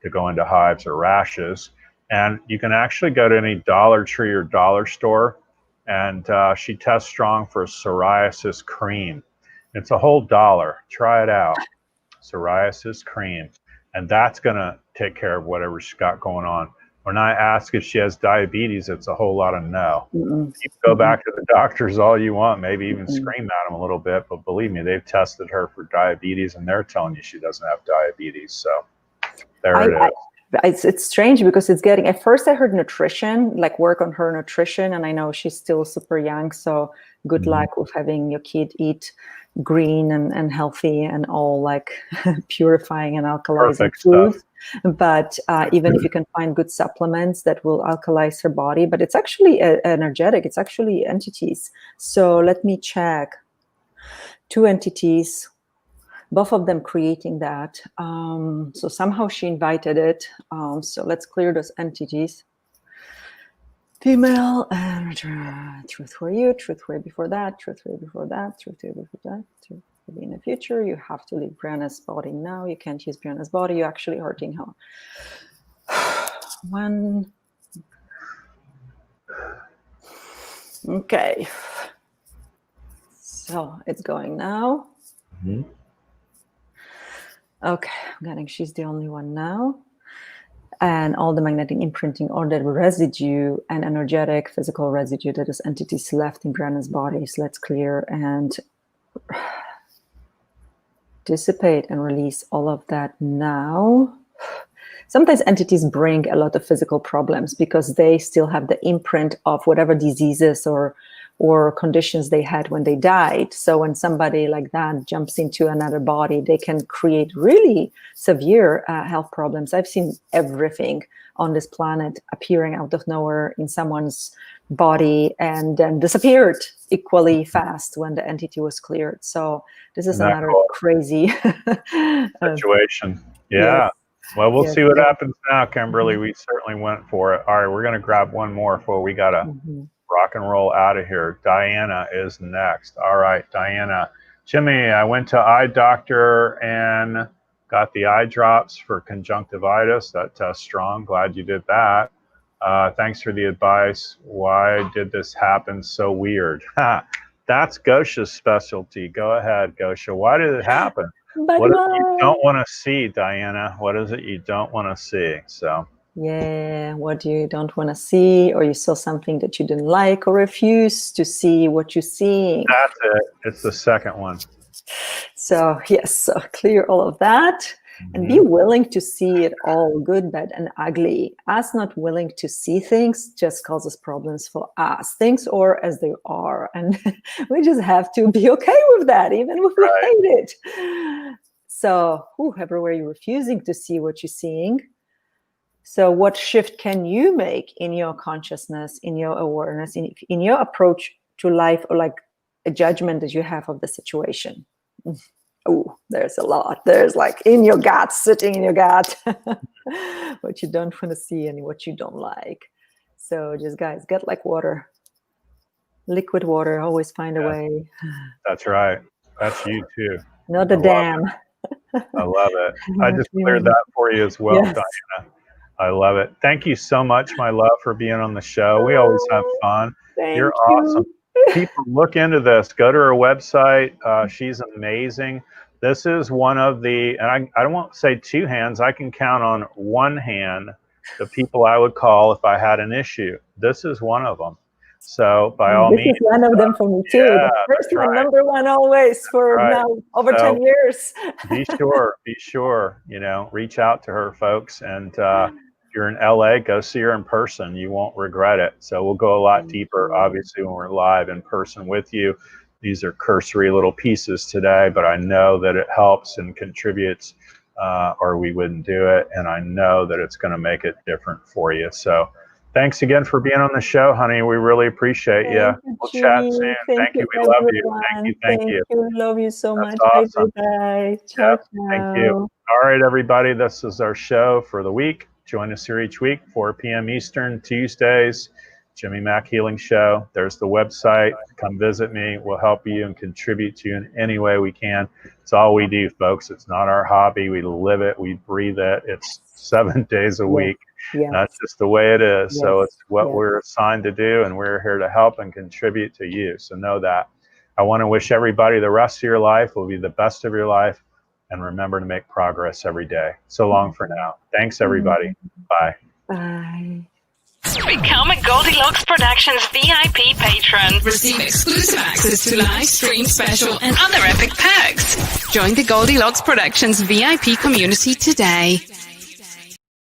to go into hives or rashes. And you can actually go to any Dollar Tree or dollar store, and she tests strong for psoriasis cream. It's a whole $1. Try it out. Psoriasis cream. And that's going to take care of whatever she's got going on. When I ask if she has diabetes, it's a whole lot of no. You can go back to the doctors all you want, maybe even scream at them a little bit, but believe me, they've tested her for diabetes and they're telling you she doesn't have diabetes. So there it is. It's strange because it's getting, at first I heard nutrition, like work on her nutrition, and I know she's still super young, so good luck with having your kid eat green and healthy and all like purifying and alkalizing foods. But even if you can find good supplements that will alkalize her body, but it's actually energetic, it's actually entities. So let me check. 2 entities, both of them creating that. So somehow she invited it. So let's clear those entities. Female and truth for you, truth for you before that, truth for you before that, truth for you before that, truth for you in the future. You have to leave Brianna's body now. You can't use Brianna's body. You're actually hurting her. One. Okay. So it's going now. Okay, I'm getting she's the only one now. And all the magnetic imprinting or the residue and energetic physical residue that is entities left in Brianna's body. So let's clear and dissipate and release all of that now. Sometimes entities bring a lot of physical problems because they still have the imprint of whatever diseases or conditions they had when they died. So when somebody like that jumps into another body, they can create really severe health problems. I've seen everything on this planet appearing out of nowhere in someone's body and then disappeared equally fast when the entity was cleared. So this is another crazy situation. Yeah. Yes. Well, we'll see what happens now, Kimberly. We certainly went for it. All right, we're going to grab one more before we got to rock and roll out of here. Diana is next. All right, Diana. Jimmy, I went to eye doctor and got the eye drops for conjunctivitis. That test strong. Glad you did that. Thanks for the advice. Why did this happen so weird? That's Gosia's specialty. Go ahead, Gosia. Why did it happen? But what is it you don't want to see, Diana? What is it you don't want to see? So. Yeah, what you don't want to see, or you saw something that you didn't like, or refuse to see what you're seeing. That's it. It's the second one. So yes, so clear all of that. And be willing to see it all, good, bad, and ugly. Us not willing to see things just causes problems for us. Things are as they are. And we just have to be okay with that, even if we hate it. So everywhere you're refusing to see what you're seeing. So what shift can you make in your consciousness, in your awareness, in your approach to life, or like a judgment that you have of the situation? Oh, there's a lot. There's like in your gut, sitting in your gut, what you don't want to see and what you don't like. So just guys, get like water, liquid water, always find a way. That's right. That's you too. Not a dam. I love it. I just cleared that for you as well, Diana. I love it. Thank you so much, my love, for being on the show. We always have fun. You're awesome. People, look into this. Go to her website. She's amazing. This is one of the, and I won't say two hands, I can count on one hand the people I would call if I had an issue. This is one of them. So by all means. This is one of them for me too. The first one, number one always for now over 10 years. Be sure, reach out to her, folks. And if you're in LA, go see her in person. You won't regret it. So we'll go a lot deeper, obviously, when we're live in person with you. These are cursory little pieces today, but I know that it helps and contributes, or we wouldn't do it. And I know that it's going to make it different for you. So thanks again for being on the show, honey. We really appreciate you. We'll chat soon. Thank you. We love you. Thank you. Love you so much. Awesome. Bye. Ciao, thank you. All right, everybody. This is our show for the week. Join us here each week, 4 p.m. Eastern, Tuesdays. Jimmy Mack Healing Show. There's the website. Come visit me. We'll help you and contribute to you in any way we can. It's all we do, folks. It's not our hobby. We live it. We breathe it. It's 7 days a week. That's just the way it is. So it's what we're assigned to do, and we're here to help and contribute to you. So know that. I want to wish everybody the rest of your life will be the best of your life, and remember to make progress every day. So long for now. Thanks, everybody. Bye. Bye. Become a Goldylocks Productions VIP patron. Receive exclusive access to live stream special and other epic perks. Join the Goldylocks Productions VIP community today.